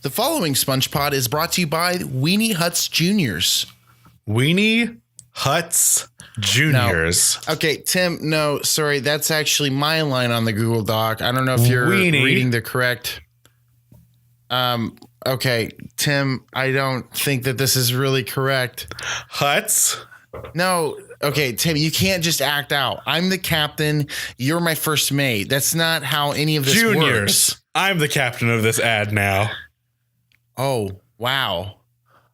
The following SpongePod is brought to you by Weenie Huts Juniors. Weenie Huts Juniors. No. Okay, Tim, no, sorry. That's actually my line on the Google Doc. I don't know if you're reading the correct. Okay, Tim, I don't think that this is really correct. Huts? No. Okay, Tim, you can't just act out. I'm the captain. You're my first mate. That's not how any of this Juniors. works. I'm the captain of this ad now. Oh, wow.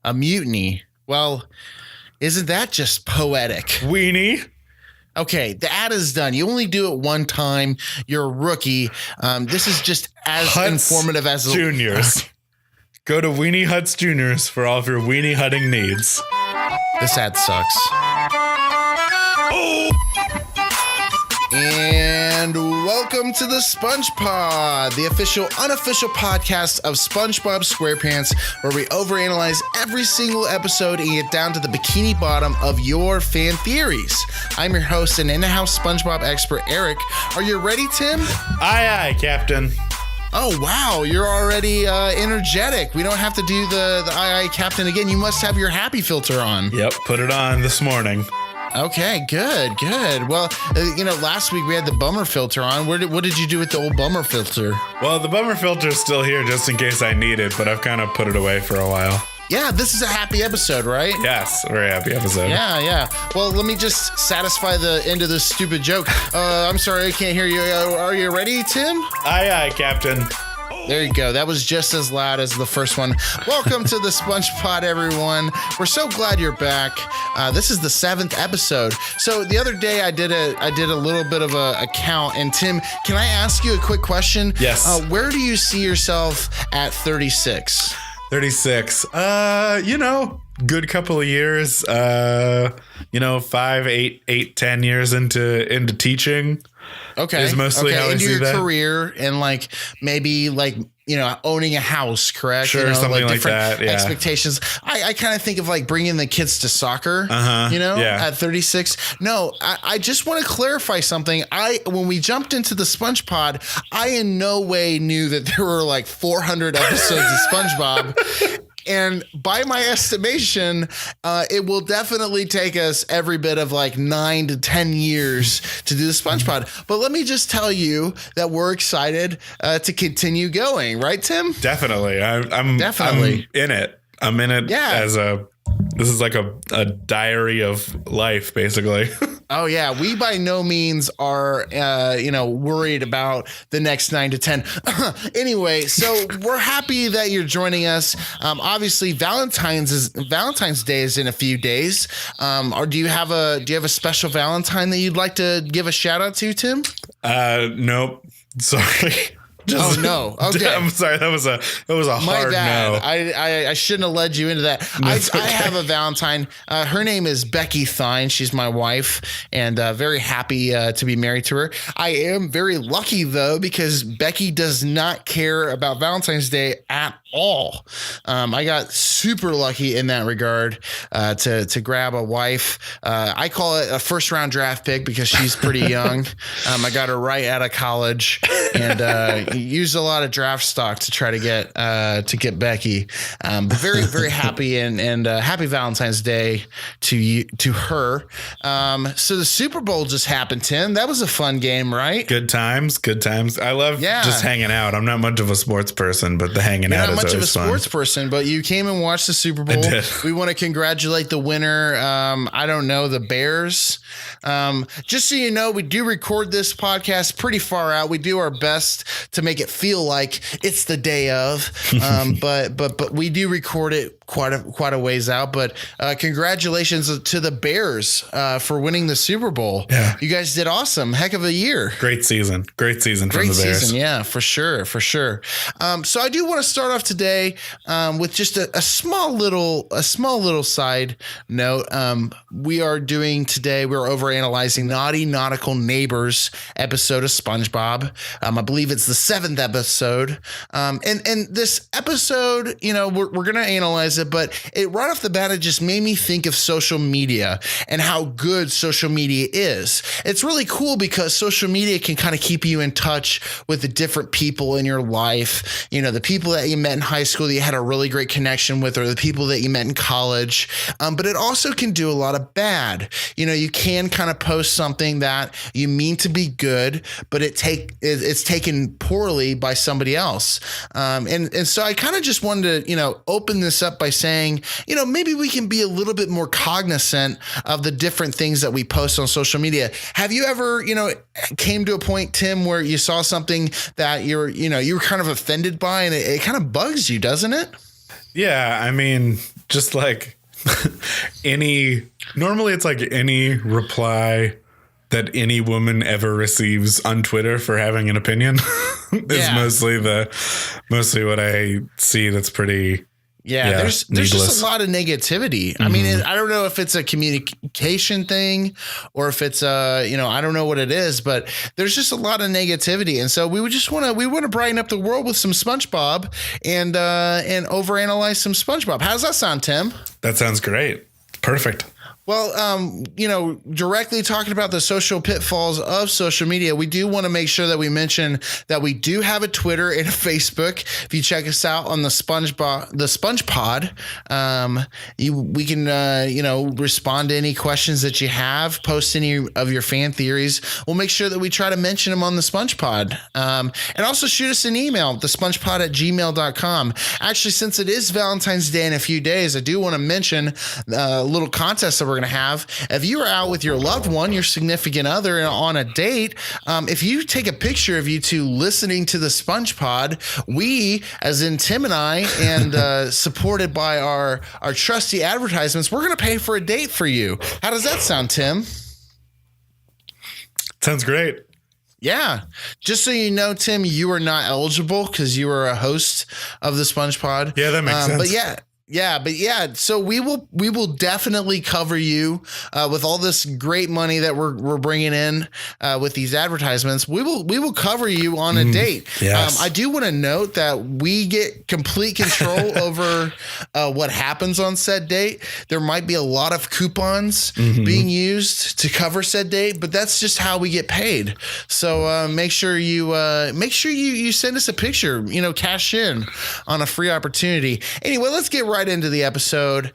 A mutiny. Well, isn't that just poetic? Weenie. Okay, the ad is done. You only do it one time. You're a rookie. This is just as Huts informative as Juniors. Go to Weenie Huts Juniors for all of your weenie hutting needs. This ad sucks. Oh! And welcome to the SpongePod, the official, unofficial podcast of SpongeBob SquarePants, where we overanalyze every single episode and get down to the bikini bottom of your fan theories. I'm your host and in-house SpongeBob expert, Eric. Are you ready, Tim? Aye, aye, Captain. Oh, wow. You're already energetic. We don't have to do the aye, Captain again. You must have your happy filter on. Yep, put it on this morning. Okay, good. Well, last week we had the bummer filter on. What did you do with the old bummer filter? Well, the bummer filter is still here just in case I need it, but I've kind of put it away for a while. Yeah, this is a happy episode, right? Yes, a very happy episode. Yeah. Well, let me just satisfy the end of this stupid joke. I'm sorry, I can't hear you. Are you ready, Tim? Aye, aye, Captain. There you go. That was just as loud as the first one. Welcome to the SpongePod, everyone. We're so glad you're back. This is the 7th episode. So the other day I did a little bit of a count. And Tim, can I ask you a quick question? Yes. Where do you see yourself at 36? 36. Good couple of years. 5, 8, 10 years into teaching. Okay. Is mostly how I see into your that. career and maybe owning a house, correct? Sure, something like different that. Yeah. Expectations. I kind of think of bringing the kids to soccer. Yeah. At 36. No, I just want to clarify something. When we jumped into the SpongePod, I in no way knew that there were 400 episodes of SpongeBob. And by my estimation, it will definitely take us every bit of 9 to 10 years to do the SpongePod. But let me just tell you that we're excited to continue going. Right, Tim? Definitely. I'm Definitely in it. I'm in it as this is like a diary of life, basically. Oh, yeah. We by no means are, worried about the next 9 to 10. Anyway, so we're happy that you're joining us. Obviously, Valentine's Day is in a few days. Or do you have a special Valentine that you'd like to give a shout out to, Tim? Nope. Sorry. Oh no! Okay, I'm sorry. That was a hard bad. no. I shouldn't have led you into that. I have a Valentine. Her name is Becky Thine. She's my wife, and very happy to be married to her. I am very lucky though because Becky does not care about Valentine's Day at all. I got super lucky in that regard to grab a wife. I call it a first round draft pick because she's pretty young. I got her right out of college and used a lot of draft stock to try to get Becky. But very, very happy and happy Valentine's Day to her. So the Super Bowl just happened, Tim. That was a fun game, right? Good times. I love just hanging out. I'm not much of a sports person, but the hanging out is always fun. You're not much of a sports person, but you came and watched the Super Bowl. I did. We want to congratulate the winner. I don't know, the Bears. Just so you know, we do record this podcast pretty far out. We do our best to make it feel like it's the day of, but we do record it quite a ways out. But congratulations to the Bears for winning the Super Bowl. Yeah. You guys did awesome. Heck of a year. Great season from the Bears. Yeah, for sure. So I do want to start off today with just a small little side note. We're overanalyzing Naughty Nautical Neighbors episode of SpongeBob. I believe it's the 7th episode. And this episode, we're going to analyze realize it, but right off the bat, it just made me think of social media and how good social media is. It's really cool because social media can kind of keep you in touch with the different people in your life. You know, the people that you met in high school that you had a really great connection with, or the people that you met in college. But it also can do a lot of bad. You know, you can kind of post something that you mean to be good, but it's taken poorly by somebody else. And so I kind of just wanted to, you know, open this up by saying, you know, maybe we can be a little bit more cognizant of the different things that we post on social media. Have you ever, you know, came to a point, Tim, where you saw something that you were kind of offended by, and it kind of bugs you, doesn't it? Yeah. I mean, just like normally it's like any reply that any woman ever receives on Twitter for having an opinion is mostly what I see. That's pretty. Yeah, there's just a lot of negativity. Mm-hmm. I mean, I don't know if it's a communication thing or if it's I don't know what it is, but there's just a lot of negativity. And so we want to brighten up the world with some SpongeBob and overanalyze some SpongeBob. How does that sound, Tim? That sounds great. Perfect. Well, directly talking about the social pitfalls of social media, we do want to make sure that we mention that we do have a Twitter and a Facebook. If you check us out on the SpongePod, we can, respond to any questions that you have, post any of your fan theories. We'll make sure that we try to mention them on the SpongePod. And also shoot us an email, thespongepod@gmail.com. Actually, since it is Valentine's Day in a few days, I do want to mention a little contest that we're going to have. If you are out with your loved one, your significant other, on a date, if you take a picture of you two listening to the SpongePod, we, as in Tim and I, and supported by our trusty advertisements, we're going to pay for a date for you. How does that sound, Tim? Sounds great. Yeah. Just so you know, Tim, you are not eligible because you are a host of the SpongePod. Yeah, that makes sense. But yeah. So we will definitely cover you with all this great money that we're bringing in with these advertisements. We will cover you on a date. Yes. I do want to note that we get complete control over what happens on said date. There might be a lot of coupons being used to cover said date, but that's just how we get paid. So make sure you send us a picture. Cash in on a free opportunity. Anyway, let's get right into the episode.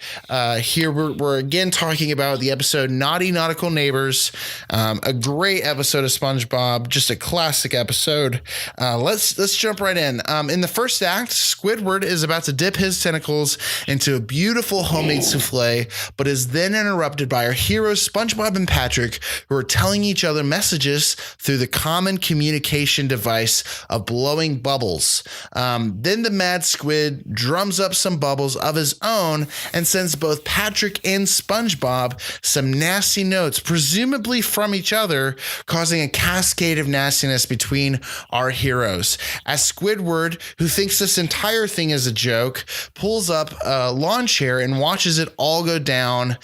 Here we're again talking about the episode Naughty Nautical Neighbors, a great episode of SpongeBob, just a classic episode. Let's jump right in. In the first act, Squidward is about to dip his tentacles into a beautiful homemade souffle, but is then interrupted by our heroes SpongeBob and Patrick, who are telling each other messages through the common communication device of blowing bubbles. Then the mad squid drums up some bubbles of his own and sends both Patrick and SpongeBob some nasty notes, presumably from each other, causing a cascade of nastiness between our heroes. As Squidward, who thinks this entire thing is a joke, pulls up a lawn chair and watches it all go down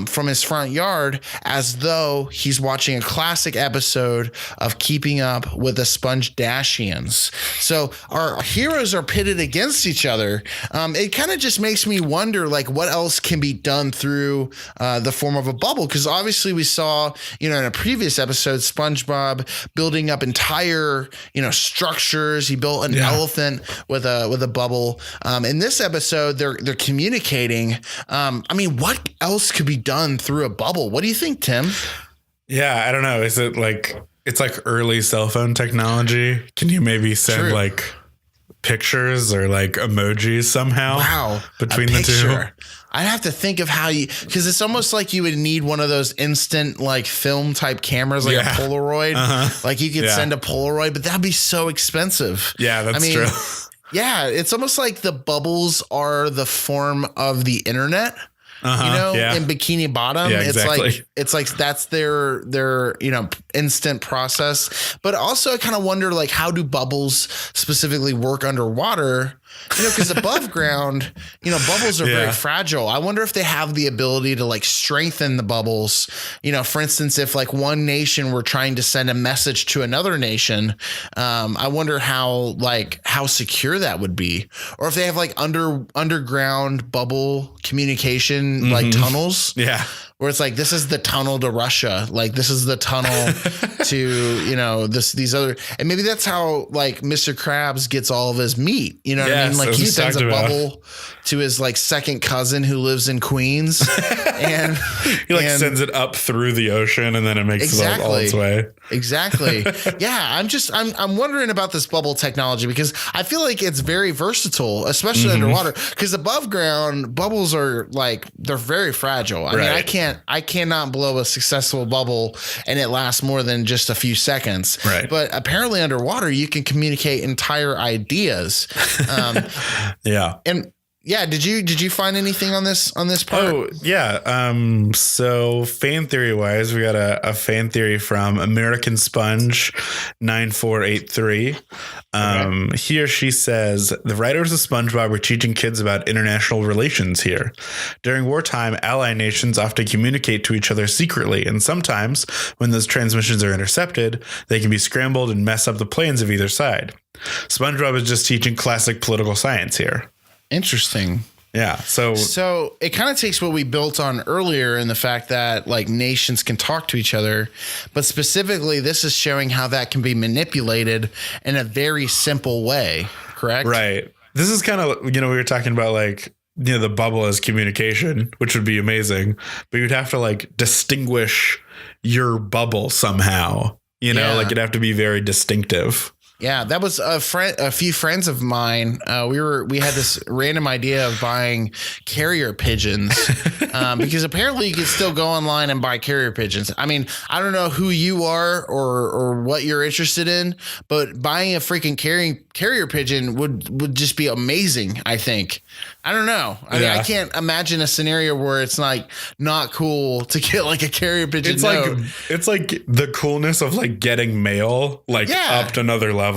from his front yard as though he's watching a classic episode of Keeping Up with the Sponge-Dashians. So our heroes are pitted against each other. It kind of just makes me wonder, like, what else can be done through the form of a bubble? Because obviously we saw, in a previous episode, SpongeBob building up entire, structures. He built an elephant with a bubble. In this episode, they're communicating. What else could be done through a bubble? What do you think, Tim? Yeah, I don't know. Is it like it's like early cell phone technology? Can you maybe send like pictures or like emojis somehow between the two? I'd have to think of how because it's almost like you would need one of those instant like film type cameras, like a Polaroid. Like you could send a Polaroid, but that'd be so expensive. Yeah, that's true. Yeah, it's almost like the bubbles are the form of the internet. In Bikini Bottom, it's like that's their instant process. But also I kind of wonder, like, how do bubbles specifically work underwater? Because above ground, bubbles are very fragile. I wonder if they have the ability to like strengthen the bubbles. For instance, if like one nation were trying to send a message to another nation, I wonder how secure that would be, or if they have like underground bubble communication, like tunnels. Yeah. Where it's like, this is the tunnel to Russia. Like, this is the tunnel to, these other, and maybe that's how like Mr. Krabs gets all of his meat. You know what I mean? Like he sends a bubble to his like second cousin who lives in Queens, and he sends it up through the ocean, and then it makes it all its way. Exactly. Yeah. I'm wondering about this bubble technology because I feel like it's very versatile, especially underwater, because above ground bubbles are like, they're very fragile. I mean, I cannot blow a successful bubble and it lasts more than just a few seconds. Right. But apparently underwater, you can communicate entire ideas. Yeah. And yeah, did you find anything on this part? Oh, yeah. So fan theory wise, we got a fan theory from American Sponge 9483. He or she says the writers of SpongeBob were teaching kids about international relations here. During wartime, ally nations often communicate to each other secretly, and sometimes when those transmissions are intercepted, they can be scrambled and mess up the plans of either side. SpongeBob is just teaching classic political science here. Interesting. Yeah. So it kind of takes what we built on earlier in the fact that like nations can talk to each other, but specifically this is showing how that can be manipulated in a very simple way. Correct? Right. This is kind of, we were talking about like, the bubble as communication, which would be amazing, but you'd have to like distinguish your bubble somehow, like it'd have to be very distinctive. Yeah, that was a few friends of mine. We had this random idea of buying carrier pigeons because apparently you can still go online and buy carrier pigeons. I mean, I don't know who you are or what you're interested in, but buying a freaking carrier pigeon would just be amazing. I think. I don't know. I mean, I can't imagine a scenario where it's like not cool to get like a carrier pigeon. It's like the coolness of like getting mail, like up to another level.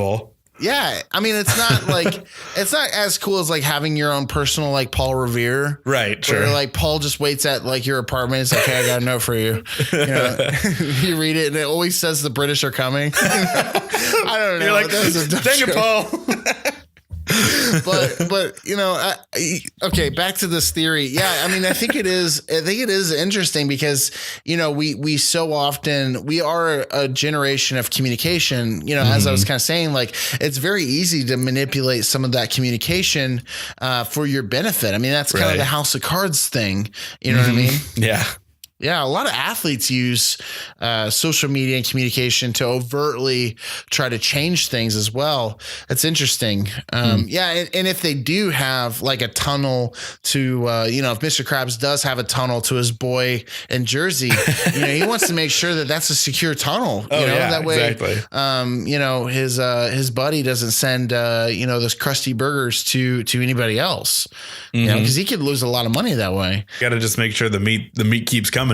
Yeah. I mean, it's not like, it's not as cool as like having your own personal, like Paul Revere. Right. Sure. Where like Paul just waits at like your apartment. It's like, hey, I got a note for you. You read it and it always says the British are coming. I don't know. You're like, dang it, Paul. but okay, back to this theory. Yeah, I mean, I think it is interesting because we so often, we are a generation of communication. As I was kind of saying, like it's very easy to manipulate some of that communication for your benefit. I mean, that's kind of the House of Cards thing. You know what I mean? Yeah. Yeah, a lot of athletes use social media and communication to overtly try to change things as well. That's interesting. Yeah, and if they do have like a tunnel to, if Mr. Krabs does have a tunnel to his boy in Jersey, he wants to make sure that that's a secure tunnel. That way, exactly. His buddy doesn't send those crusty burgers to anybody else. Because he could lose a lot of money that way. Got to just make sure the meat keeps coming.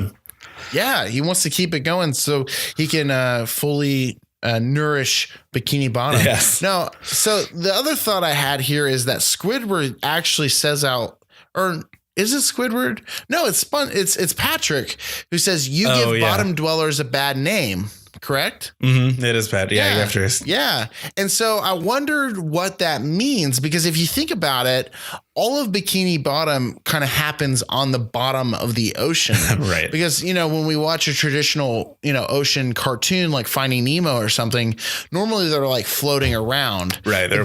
Yeah, he wants to keep it going so he can fully nourish Bikini Bottom. Yes. Now, so the other thought I had here is that Squidward actually says out, or is it Squidward? No, it's Patrick who says you give bottom dwellers a bad name. Correct? Mm-hmm. It is bad. Yeah. Yeah. And so I wondered what that means, because if you think about it, all of Bikini Bottom kind of happens on the bottom of the ocean. Right. Because, when we watch a traditional, ocean cartoon like Finding Nemo or something, normally they're like floating around. Right. They're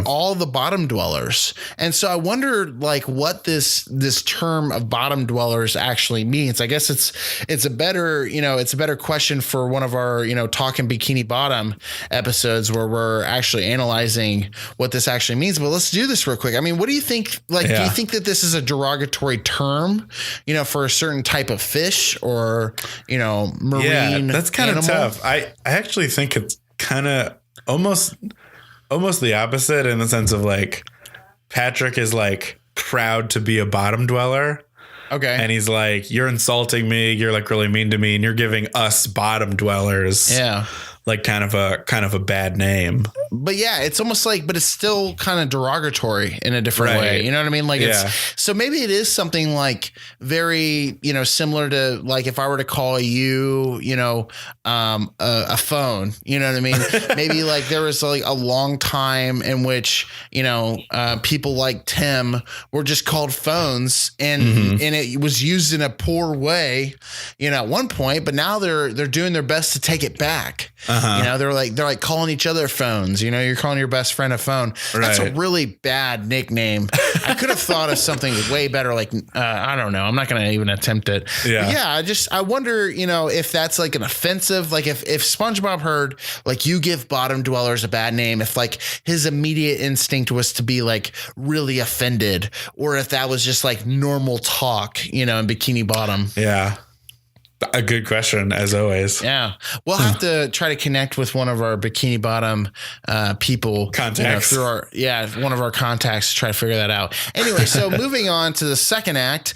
all the bottom dwellers. And so I wonder like what this term of bottom dwellers actually means. I guess it's a better question for one of our, Talking Bikini Bottom episodes where we're actually analyzing what this actually means. But let's do this real quick. I mean, what do you think? Like, do you think that this is a derogatory term, for a certain type of fish or, marine? Yeah, that's kind of animal? tough. I actually think it's kind of almost the opposite, in the sense of like Patrick is like proud to be a bottom dweller. Okay. And he's like, you're insulting me. You're like really mean to me. And you're giving us bottom dwellers like kind of a bad name. But yeah, it's almost like, but it's still kind of derogatory in a different way. You know what I mean? Like it's, so maybe it is something like very, you know, similar to like if I were to call you, you know, a phone, you know what I mean? Maybe like there was like a long time in which, you know, people like Tim were just called phones and it was used in a poor way, you know, at one point, but now they're doing their best to take it back. You know, they're like calling each other phones. You know, you're calling your best friend a phone. That's a really bad nickname. I could have thought of something way better. Like, I don't know. I'm not going to even attempt it. Yeah. I wonder, you know, if that's like an offensive, like if SpongeBob heard like you give bottom dwellers a bad name, if like his immediate instinct was to be like really offended, or if that was just like normal talk, you know, in Bikini Bottom. Yeah. A good question, as always. Yeah. We'll have to try to connect with one of our Bikini Bottom people. Contacts. You know, through one of our contacts to try to figure that out. Anyway, so moving on to the second act.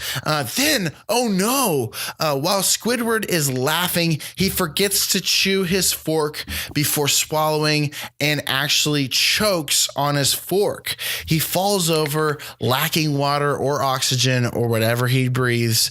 Then, oh no, while Squidward is laughing, he forgets to chew his fork before swallowing and actually chokes on his fork. He falls over, lacking water or oxygen or whatever he breathes.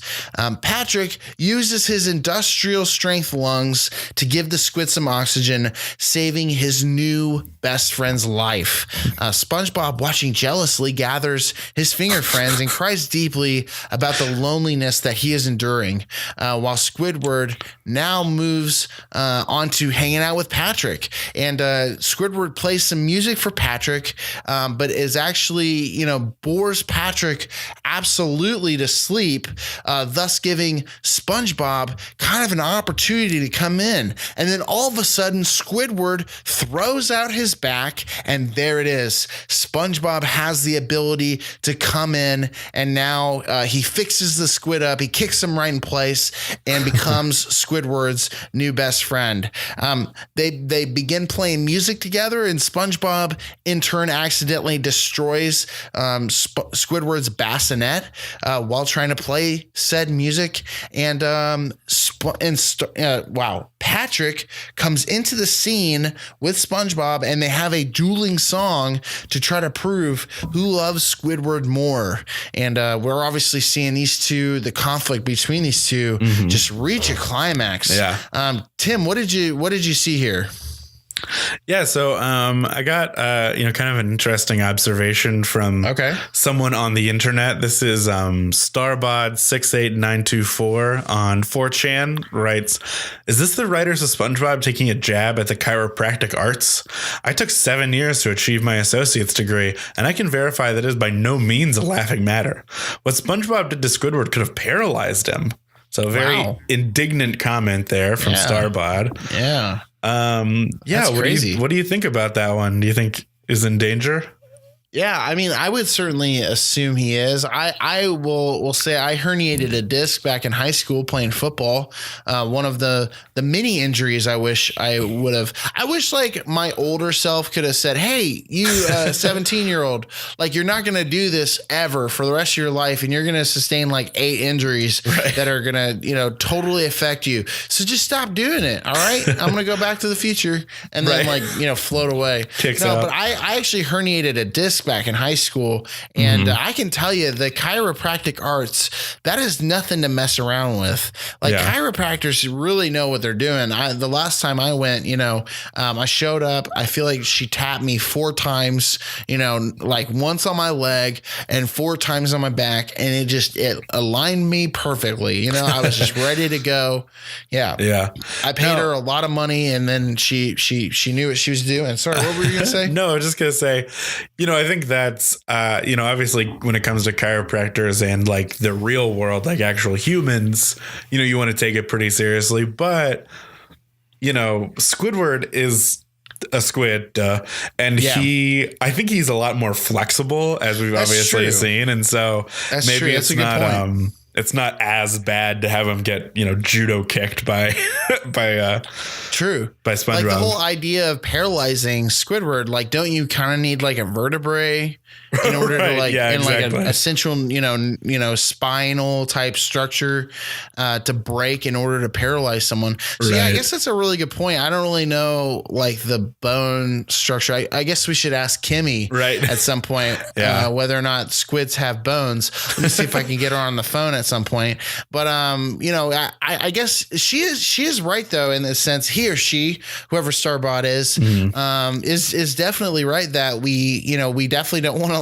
Patrick uses his industrial strength lungs to give the squid some oxygen, saving his new best friend's life. SpongeBob, watching jealously, gathers his finger friends and cries deeply about the loneliness that he is enduring, while Squidward now moves on to hanging out with Patrick. And Squidward plays some music for Patrick, but is actually, you know, bores Patrick absolutely to sleep, thus giving SpongeBob kind of an opportunity to come in. And then all of a sudden, Squidward throws out his back, and there it is. SpongeBob has the ability to come in, and now he fixes the squid up. He kicks him right in place and becomes Squidward's new best friend. They begin playing music together, and SpongeBob in turn accidentally destroys Squidward's bassinet while trying to play said music. And Patrick comes into the scene with SpongeBob, and they have a dueling song to try to prove who loves Squidward more. And we're obviously seeing the conflict between these two just reach a climax. Yeah. Tim, what did you see here? Yeah, so I got kind of an interesting observation from someone on the internet. This is Starbod68924 on 4chan writes, "Is this the writers of SpongeBob taking a jab at the chiropractic arts? I took 7 years to achieve my associate's degree, and I can verify that it is by no means a laughing matter. What SpongeBob did to Squidward could have paralyzed him." So a very indignant comment there from Starbod. Yeah. That's crazy. What do you think about that one? Do you think is in danger? Yeah, I mean, I would certainly assume he is. I will say I herniated a disc back in high school playing football. One of the many injuries I wish I would have. I wish like my older self could have said, "Hey, you 17-year-old, like you're not going to do this ever for the rest of your life, and you're going to sustain like 8 injuries that are going to, you know, totally affect you. So just stop doing it. All right, I'm going to go back to the future and then like, you know, float away." Kicks out. But I actually herniated a disc back in high school, and I can tell you the chiropractic arts, that is nothing to mess around with. Like chiropractors really know what they're doing. The last time I went, you know, I showed up, I feel like she tapped me 4 times, you know, like once on my leg and 4 times on my back, and it aligned me perfectly. You know, I was just ready to go. Yeah. I paid her a lot of money, and then she knew what she was doing. Sorry, what were you gonna say? No, I was just gonna say, you know, I think that's, obviously when it comes to chiropractors and like the real world, like actual humans, you know, you want to take it pretty seriously. But, you know, Squidward is a squid, and I think he's a lot more flexible, as we've obviously seen. And so maybe it's not, it's not as bad to have him get, you know, judo kicked by SpongeBob. Like the whole idea of paralyzing Squidward, like, don't you kind of need like a vertebrae in order Right, to like, yeah, in exactly. like a central, spinal type structure to break in order to paralyze someone. So yeah, I Right. guess that's a really good point. I don't really know like the bone structure. I guess we should ask Kimmy Right. at some point Yeah. whether or not squids have bones. Let me see if I can get her on the phone at some point. But I guess she is right though, in the sense he or she, whoever Starbot is definitely right that we definitely don't want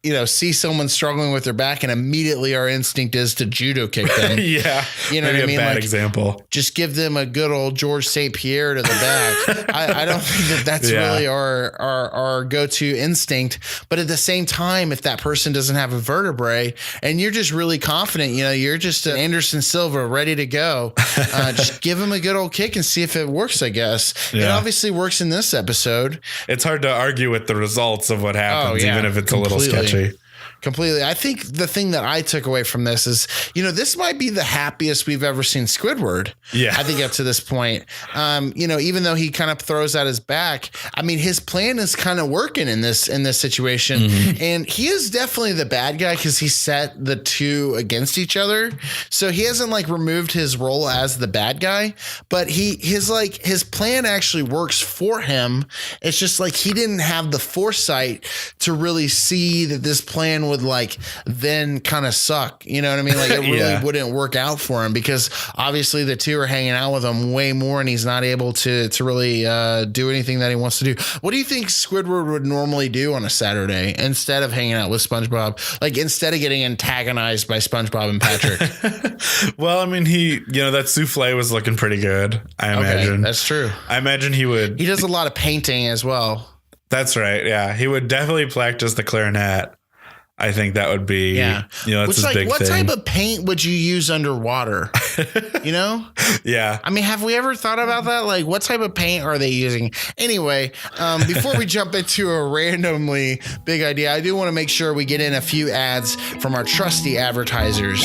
to see someone struggling with their back and immediately our instinct is to judo kick them. Yeah. You know what I mean? Bad Like, example. just give them a good old George St. Pierre to the back. I don't think that's really our go-to instinct. But at the same time, if that person doesn't have a vertebrae and you're just really confident, you're just an Anderson Silva ready to go, just give them a good old kick and see if it works, I guess. It obviously works in this episode. It's hard to argue with the results of what happens, even if it's a little sketchy. Completely. I think the thing that I took away from this is, this might be the happiest we've ever seen Squidward. Yeah. I think up to this point, even though he kind of throws out his back, I mean, his plan is kind of working in this situation. Mm-hmm. And he is definitely the bad guy because he set the two against each other. So he hasn't removed his role as the bad guy, but his plan actually works for him. It's just he didn't have the foresight to really see that this plan would then kind of suck. You know what I mean? It really wouldn't work out for him because obviously the two are hanging out with him way more and he's not able to really do anything that he wants to do. What do you think Squidward would normally do on a Saturday instead of hanging out with SpongeBob? Instead of getting antagonized by SpongeBob and Patrick? Well, I mean, that souffle was looking pretty good. I imagine. That's true. I imagine he does a lot of painting as well. That's right. Yeah. He would definitely practice the clarinet. I think that would be, that's his big what thing. type of paint would you use underwater? Yeah. I mean, have we ever thought about that? What type of paint are they using? Anyway, before we jump into a randomly big idea, I do want to make sure we get in a few ads from our trusty advertisers.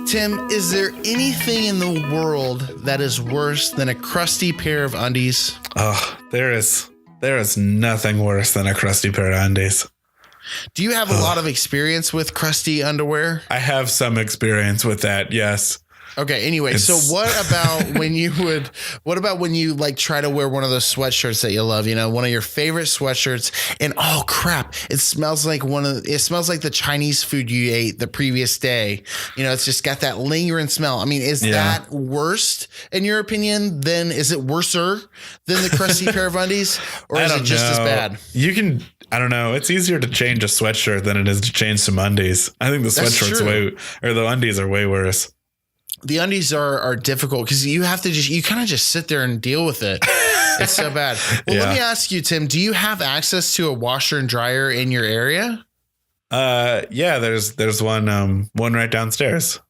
Tim, is there anything in the world that is worse than a crusty pair of undies? Oh, there is nothing worse than a crusty pair of undies. Do you have a lot of experience with crusty underwear? I have some experience with that, yes. Okay, anyway, so what about when you try to wear one of those sweatshirts that you love, one of your favorite sweatshirts, and oh crap, it smells like the Chinese food you ate the previous day. It's just got that lingering smell. I mean, is that worse in your opinion? Then is it worser than the crusty pair of undies, or is it just as bad? I don't know. It's easier to change a sweatshirt than it is to change some undies. I think the sweatshirts the undies are way worse. The undies are difficult because you have to you kind of just sit there and deal with it. It's so bad. Well, let me ask you, Tim, do you have access to a washer and dryer in your area? Yeah, there's one right downstairs.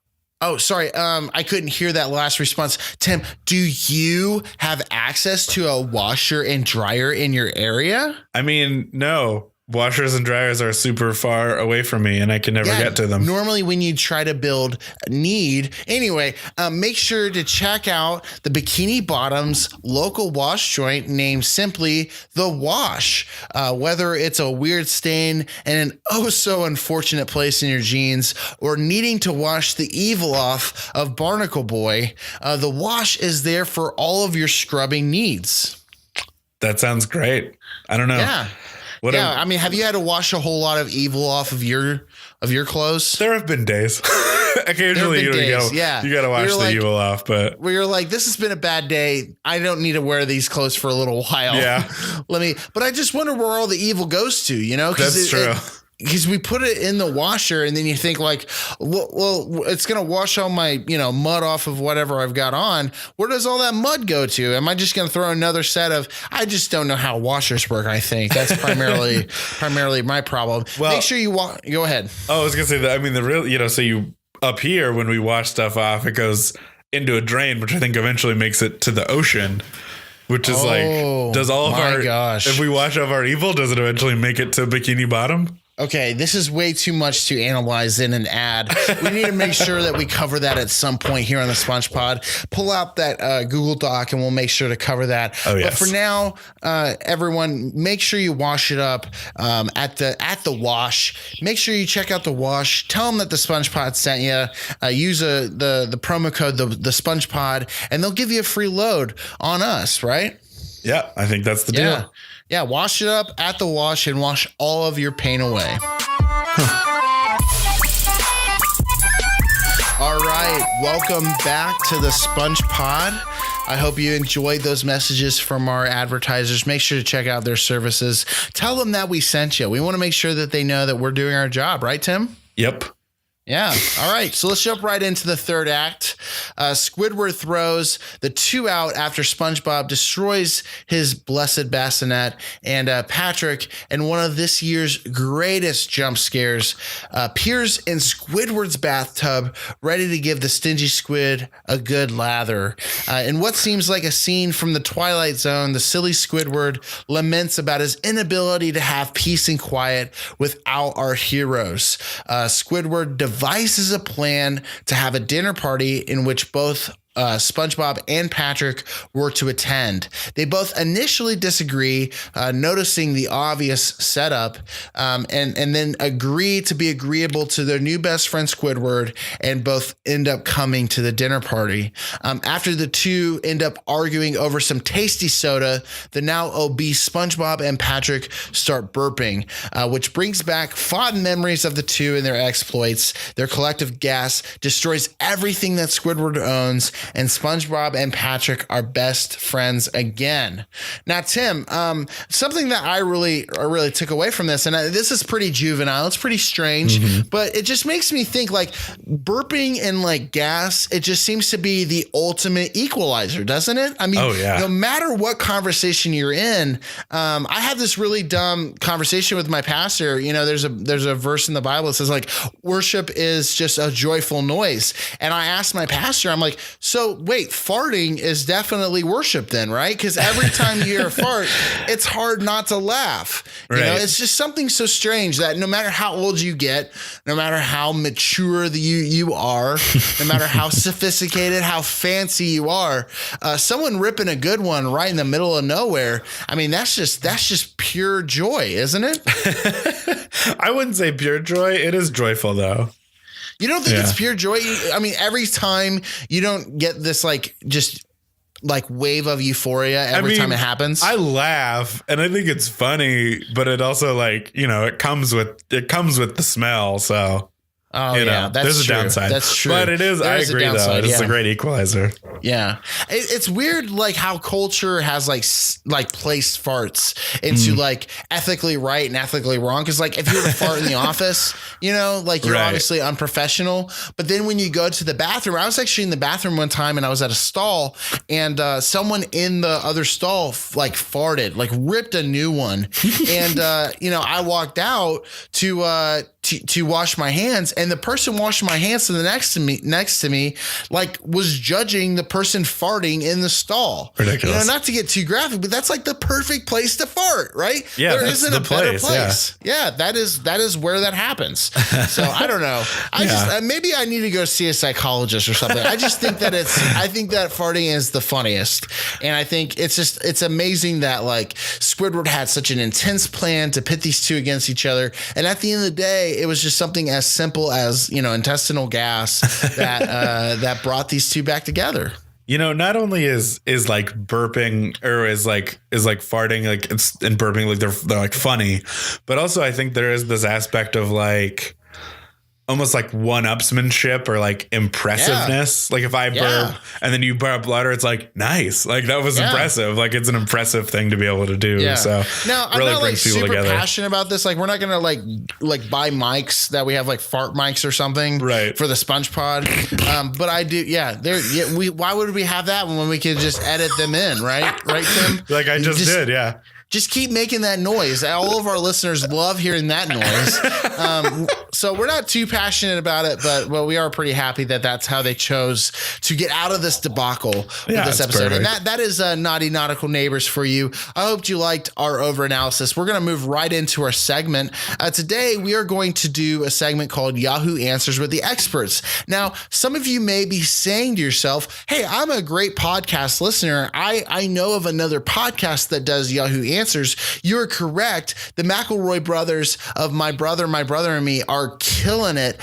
Oh, sorry. I couldn't hear that last response. Tim, do you have access to a washer and dryer in your area? I mean, no. Washers and dryers are super far away from me and I can never get to them. Normally when you try to build need. Anyway, make sure to check out the Bikini Bottoms local wash joint named simply The Wash. Whether it's a weird stain in an oh so unfortunate place in your jeans or needing to wash the evil off of Barnacle Boy, The Wash is there for all of your scrubbing needs. That sounds great. I don't know. Yeah. I mean, have you had to wash a whole lot of evil off of your clothes? There have been days. Occasionally, you got to wash the evil off, but where you're like, this has been a bad day. I don't need to wear these clothes for a little while. Yeah. But I just wonder where all the evil goes to, That's true. Because we put it in the washer and then you think well, it's going to wash all my, mud off of whatever I've got on. Where does all that mud go to? Am I just going to throw another set of, I just don't know how washers work. I think that's primarily my problem. Well, make sure you go ahead. Oh, I was going to say that. I mean, the real, so you up here, when we wash stuff off, it goes into a drain, which I think eventually makes it to the ocean. Which is does all of our, if we wash off our evil, does it eventually make it to Bikini Bottom? Okay, this is way too much to analyze in an ad. We need to make sure that we cover that at some point here on the SpongePod. Pull out that Google Doc and we'll make sure to cover that. Oh, yes. But for now, everyone, make sure you wash it up at the wash. Make sure you check out the wash. Tell them that the SpongePod sent you. Use the promo code the SpongePod, and they'll give you a free load on us, right? Yeah, I think that's the deal. Yeah, wash it up at the wash and wash all of your pain away. All right, welcome back to the SpongePod. I hope you enjoyed those messages from our advertisers. Make sure to check out their services. Tell them that we sent you. We want to make sure that they know that we're doing our job, right, Tim? Yep. Yeah. All right. So let's jump right into the third act. Squidward throws the 2 out after SpongeBob destroys his blessed bassinet, and Patrick, in one of this year's greatest jump scares, appears in Squidward's bathtub, ready to give the stingy squid a good lather. In what seems like a scene from the Twilight Zone, the silly Squidward laments about his inability to have peace and quiet without our heroes. Squidward devises a plan to have a dinner party in which both SpongeBob and Patrick were to attend. They both initially disagree, noticing the obvious setup, and then agree to be agreeable to their new best friend Squidward, and both end up coming to the dinner party. After the two end up arguing over some tasty soda, the now obese SpongeBob and Patrick start burping, which brings back fond memories of the two and their exploits. Their collective gas destroys everything that Squidward owns, and SpongeBob and Patrick are best friends again. Now, Tim, something that I really took away from this, and this is pretty juvenile, it's pretty strange, but it just makes me think, like, burping and like gas, it just seems to be the ultimate equalizer, doesn't it? I mean, no matter what conversation you're in, I had this really dumb conversation with my pastor. You know, there's a verse in the Bible that says, like, worship is just a joyful noise. And I asked my pastor, I'm like, so wait, farting is definitely worship then, right? Because every time you hear a fart, it's hard not to laugh. You know, it's just something so strange that no matter how old you get, no matter how mature you are, no matter how sophisticated, how fancy you are, someone ripping a good one right in the middle of nowhere, I mean, that's just pure joy, isn't it? I wouldn't say pure joy. It is joyful, though. You don't think it's pure joy? I mean, every time you don't get this like just like wave of euphoria every time it happens. I laugh and I think it's funny, but it also, like, you know, it comes with the smell. So there's a downside. That's true. But it is, I agree, though. It's a great equalizer. Yeah. It's weird, like, how culture has like placed farts into like ethically right and ethically wrong. Cause like if you were to fart in the office, you know, like you're obviously unprofessional. But then when you go to the bathroom, I was actually in the bathroom one time and I was at a stall, and someone in the other stall like farted, like ripped a new one. And, you know, I walked out to wash my hands, and the person washing my hands to the next to me, like, was judging the person farting in the stall. Ridiculous. You know, not to get too graphic, but that's like the perfect place to fart, right? Yeah, there isn't a better place. Yeah, that is where that happens. So I don't know. I just maybe I need to go see a psychologist or something. I just think that I think that farting is the funniest, and I think it's amazing that like Squidward had such an intense plan to pit these two against each other, and at the end of the day, it was just something as simple as, you know, intestinal gas that that brought these two back together. You know, not only is like burping or is like farting like and burping, like they're like funny, but also I think there is this aspect of like almost like one-upsmanship or like impressiveness. Like if I burp and then you burp louder, it's like, nice. Like that was impressive. Like it's an impressive thing to be able to do. Yeah. So now I'm not like super passionate about this. Like we're not going to like buy mics that we have like fart mics or something for the SpongePod. But I do. Yeah. Why would we have that when we could just edit them in? Right. Right, Tim? Like I just did. Yeah. just keep making that noise. All of our listeners love hearing that noise. So we're not too passionate about it, but we are pretty happy that that's how they chose to get out of this debacle with this episode. Perfect. And that is Naughty Nautical Neighbors for you. I hope you liked our over-analysis. We're going to move right into our segment. Today, we are going to do a segment called Yahoo Answers with the Experts. Now, some of you may be saying to yourself, hey, I'm a great podcast listener. I know of another podcast that does Yahoo Answers. You're correct. The McElroy brothers of My Brother, and Me are killing it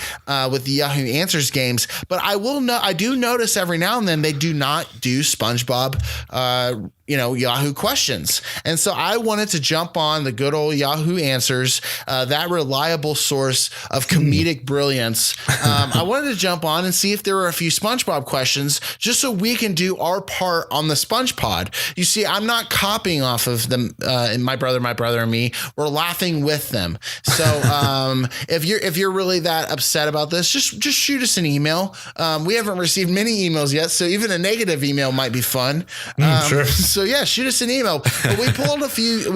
with the Yahoo Answers games. But I do notice every now and then they do not do SpongeBob Yahoo questions. And so I wanted to jump on the good old Yahoo Answers, that reliable source of comedic brilliance. I wanted to jump on and see if there were a few SpongeBob questions just so we can do our part on the SpongePod. You see, I'm not copying off of them in My Brother, and Me. We're laughing with them. So if you're really that upset about this, just shoot us an email. We haven't received many emails yet, so even a negative email might be fun. Sure. So yeah, shoot us an email. But we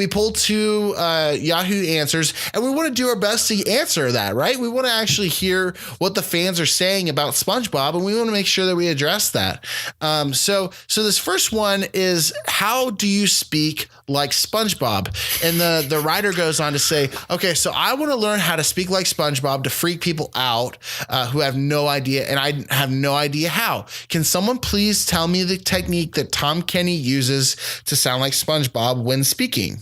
pulled two Yahoo Answers, and we want to do our best to answer that, right? We want to actually hear what the fans are saying about SpongeBob, and we want to make sure that we address that. So this first one is, how do you speak like SpongeBob? And the writer goes on to say, okay, so I want to learn how to speak like SpongeBob to freak people out who have no idea, and I have no idea how. Can someone please tell me the technique that Tom Kenny uses to sound like SpongeBob when speaking?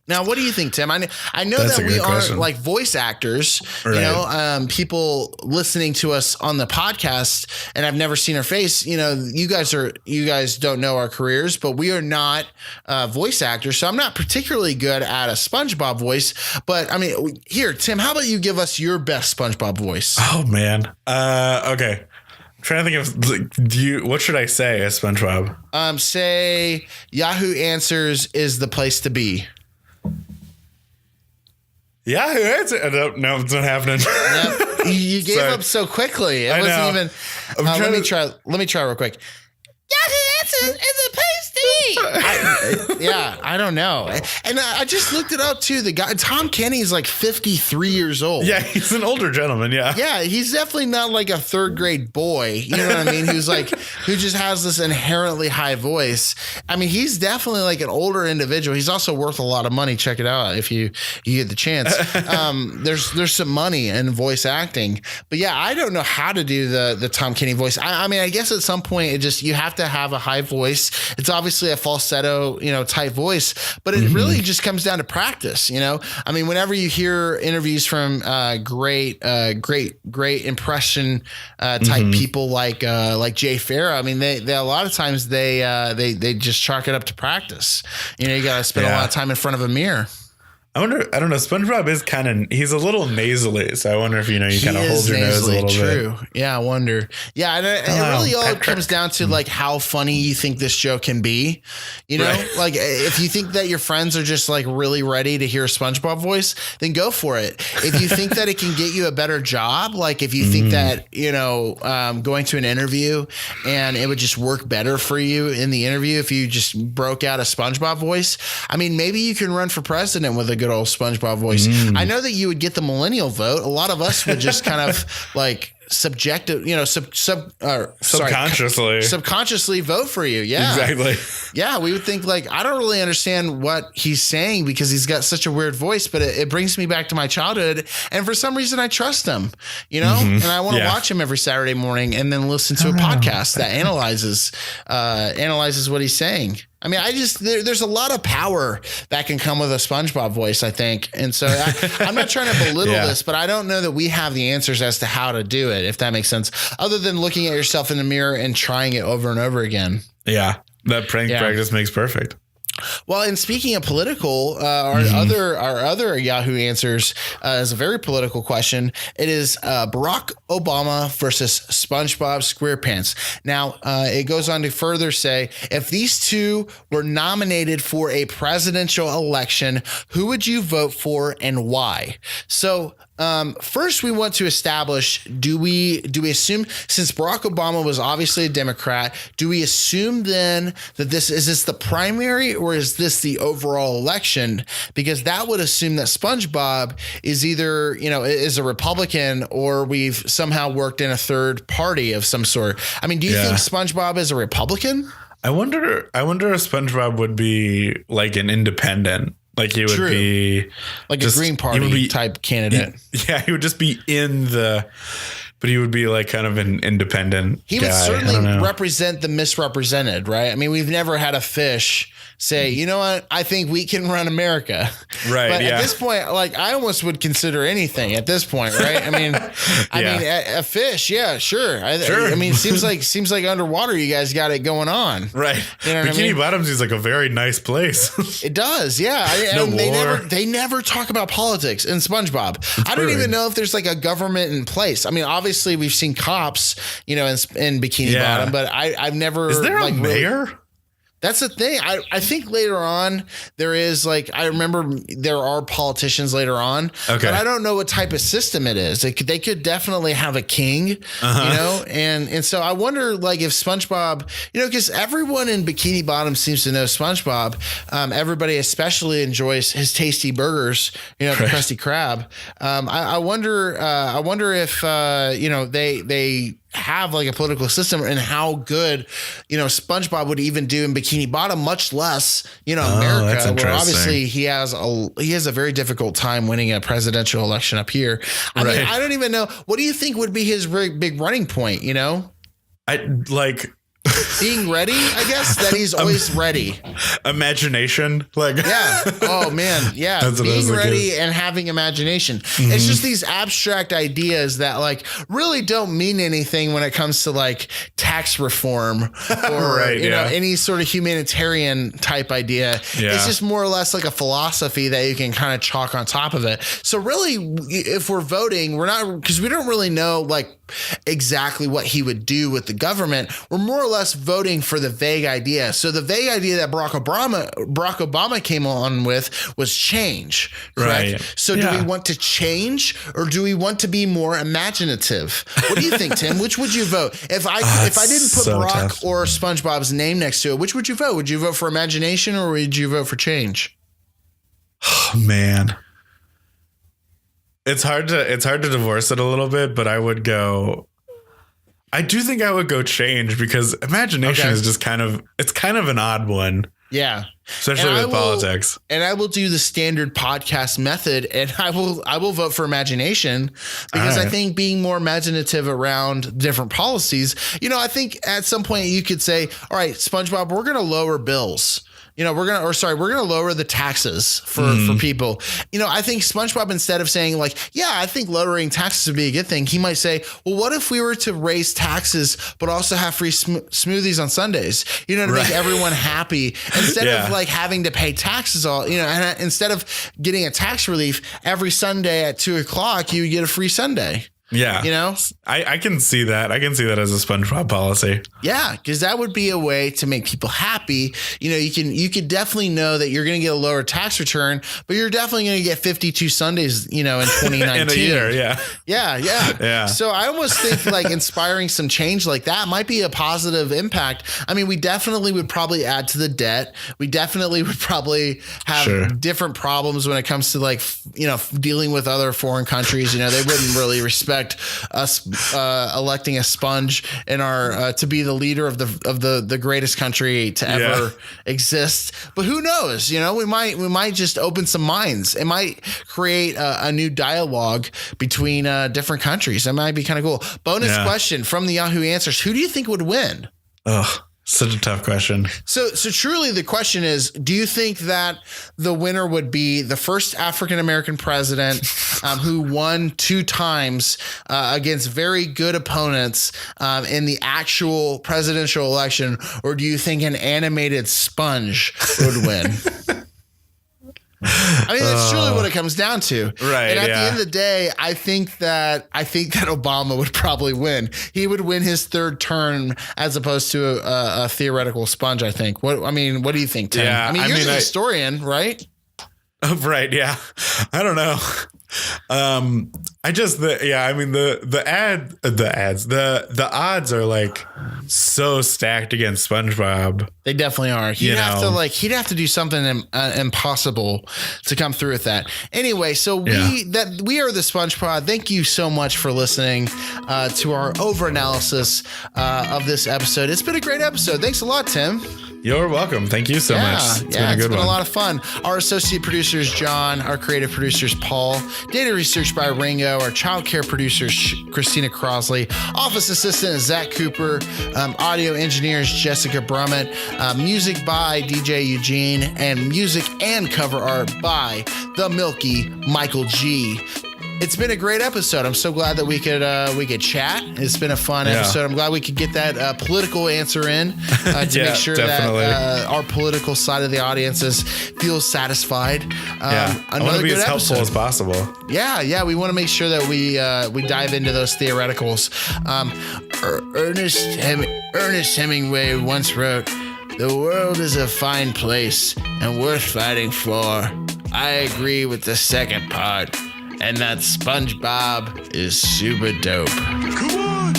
Now, what do you think, Tim? I know that we aren't like voice actors, right. People listening to us on the podcast and I've never seen our face. You guys don't know our careers, but we are not voice actors. So I'm not particularly good at a SpongeBob voice, but I mean, here, Tim, how about you give us your best SpongeBob voice? Oh man. Okay. I'm trying to think of, what should I say as SpongeBob? Say Yahoo Answers is the place to be. Yahoo Answers. No, it's not happening. Yep. You gave up so quickly. It wasn't even. Let me try real quick. Yahoo Answers is a place to be. I don't know. And I just looked it up too. The guy, Tom Kenny, is like 53 years old. Yeah, he's an older gentleman. Yeah. Yeah, he's definitely not like a third grade boy. You know what I mean? Who just has this inherently high voice. I mean, he's definitely like an older individual. He's also worth a lot of money. Check it out if you get the chance. There's some money in voice acting. But yeah, I don't know how to do the Tom Kenny voice. I mean, I guess at some point you have to have a high voice. It's obviously a falsetto, type voice, but it really just comes down to practice. I mean, whenever you hear interviews from great impression type people like Jay Farrow, I mean, they a lot of times they just chalk it up to practice. You got to spend a lot of time in front of a mirror. I don't know. SpongeBob is he's a little nasally. So I wonder if, you kind of hold your nose a little bit. Yeah, I wonder. Yeah. And it really all comes down to like how funny you think this joke can be. Right. Like if you think that your friends are just like really ready to hear a SpongeBob voice, then go for it. If you think that it can get you a better job, like if you think that, going to an interview and it would just work better for you in the interview if you just broke out a SpongeBob voice, I mean, maybe you can run for president with a good old SpongeBob voice. I know that you would get the millennial vote. A lot of us would just kind of like subconsciously vote for you. Yeah, exactly. Yeah, we would think like, I don't really understand what he's saying because he's got such a weird voice, but it brings me back to my childhood, and for some reason I trust him, and I want to watch him every Saturday morning and then listen to a podcast that analyzes what he's saying. I mean, there's a lot of power that can come with a SpongeBob voice, I think. And so I'm not trying to belittle this, but I don't know that we have the answers as to how to do it, if that makes sense, other than looking at yourself in the mirror and trying it over and over again. Yeah. That practice makes perfect. Well, and speaking of political, our other Yahoo Answers is a very political question. It is Barack Obama versus SpongeBob SquarePants. Now, it goes on to further say, if these two were nominated for a presidential election, who would you vote for and why? So first, we want to establish, do we assume, since Barack Obama was obviously a Democrat, do we assume then that is this the primary, or or is this the overall election? Because that would assume that SpongeBob is either, is a Republican, or we've somehow worked in a third party of some sort. I mean, do you think SpongeBob is a Republican? I wonder if SpongeBob would be like an independent. Like he would be like a Green Party type candidate. He would just be but he would be like kind of an independent. He would certainly represent the misrepresented, right? I mean, we've never had a fish say, you know what, I think we can run America. Right. But at this point, like I almost would consider anything at this point, right? I mean, a fish. Yeah, sure. I mean, seems like underwater, you guys got it going on. Right. You know Bikini Bottoms is like a very nice place. It does. Yeah. They never talk about politics in SpongeBob. I don't even know if there's like a government in place. I mean, obviously we've seen cops, in Bikini Bottom, but I've never. Is there a mayor? That's the thing. I think later on there is I remember there are politicians later on, but I don't know what type of system it is. They could definitely have a king, and so I wonder if SpongeBob, because everyone in Bikini Bottom seems to know SpongeBob. Everybody especially enjoys his tasty burgers, the Krusty Krab. I wonder if they have like a political system and how good, SpongeBob would even do in Bikini Bottom, much less, America, where obviously he has a very difficult time winning a presidential election up here. I mean, I don't even know. What do you think would be his big running point? Being ready, I guess, that he's always ready. Imagination. Oh man. Yeah. Being ready and having imagination. Mm-hmm. It's just these abstract ideas that really don't mean anything when it comes to tax reform or, any sort of humanitarian type idea. Yeah. It's just more or less like a philosophy that you can kind of chalk on top of it. So really, if we're voting, because we don't really know exactly what he would do with the government. We're more or less voting for the vague idea. So the vague idea that Barack Obama came on with was change, correct? Right. So do we want to change, or do we want to be more imaginative? What do you think, Tim? Which would you vote? If I didn't put Barack or SpongeBob's name next to it, which would you vote? Would you vote for imagination, or would you vote for change? Oh man. It's hard to divorce it a little bit, but I do think I would go change, because imagination is just kind of an odd one. Yeah. Especially with politics. And I will do the standard podcast method, and I will vote for imagination, because I think being more imaginative around different policies, I think at some point you could say, all right, SpongeBob, we're going to lower bills. We're going to lower the taxes for people. I think SpongeBob, instead of saying I think lowering taxes would be a good thing, he might say, well, what if we were to raise taxes, but also have free smoothies on Sundays, to make everyone happy, instead of having to pay taxes and instead of getting a tax relief every Sunday at 2:00, you would get a free Sunday. Yeah. I can see that. I can see that as a SpongeBob policy. Yeah, because that would be a way to make people happy. You could definitely know that you're going to get a lower tax return, but you're definitely going to get 52 Sundays, in 2019. In a year, yeah. Yeah. So I almost think inspiring some change like that might be a positive impact. I mean, we definitely would probably add to the debt. We definitely would probably have different problems when it comes to dealing with other foreign countries. They wouldn't really respect us electing a sponge in our to be the leader of the greatest country to ever exist. But who knows? We might just open some minds. It might create a new dialogue between different countries. That might be kind of cool. Bonus question from the Yahoo Answers: who do you think would win? Oh, such a tough question. So truly the question is, do you think that the winner would be the first African-American president who won 2 times against very good opponents in the actual presidential election, or do you think an animated sponge would win? I mean, that's truly what it comes down to. Right. And at the end of the day, I think that Obama would probably win. He would win his 3rd term as opposed to a theoretical sponge, I think. What do you think, Tim? Yeah, you're the historian, right? Right. Yeah. I don't know. the odds are like so stacked against SpongeBob. They definitely are. He'd have to do something impossible to come through with that. Anyway, so we are the SpongePod. Thank you so much for listening to our over-analysis of this episode. It's been a great episode. Thanks a lot, Tim. You're welcome. Thank you so much. It's been a lot of fun. Our associate producer is John. Our creative producer is Paul. Data research by Ringo. Our childcare producer is Christina Crosley. Office assistant is Zach Cooper. Audio engineer is Jessica Brummett. Music by DJ Eugene. And music and cover art by the Milky Michael G. It's been a great episode. I'm so glad that we could chat. It's been a fun episode. I'm glad we could get that political answer in to make sure that our political side of the audiences feels satisfied. I want to be as helpful as possible. Yeah. We want to make sure that we dive into those theoreticals. Ernest Hemingway once wrote, "The world is a fine place and worth fighting for." I agree with the second part. And that SpongeBob is super dope. Come on,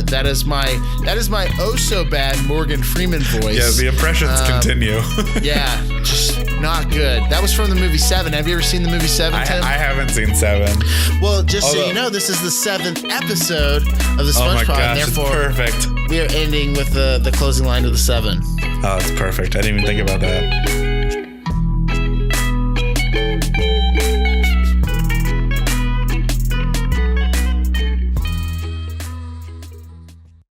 that is my oh so bad Morgan Freeman voice. Yeah, the impressions continue. Yeah, just not good. That was from the movie Seven. Have you ever seen the movie Seven, Tim? I haven't seen Seven. Well, so you know, this is the 7th episode of the SpongePod. Oh my gosh, and therefore, it's perfect. We are ending with the closing line of the 7. Oh, it's perfect. I didn't even think about that.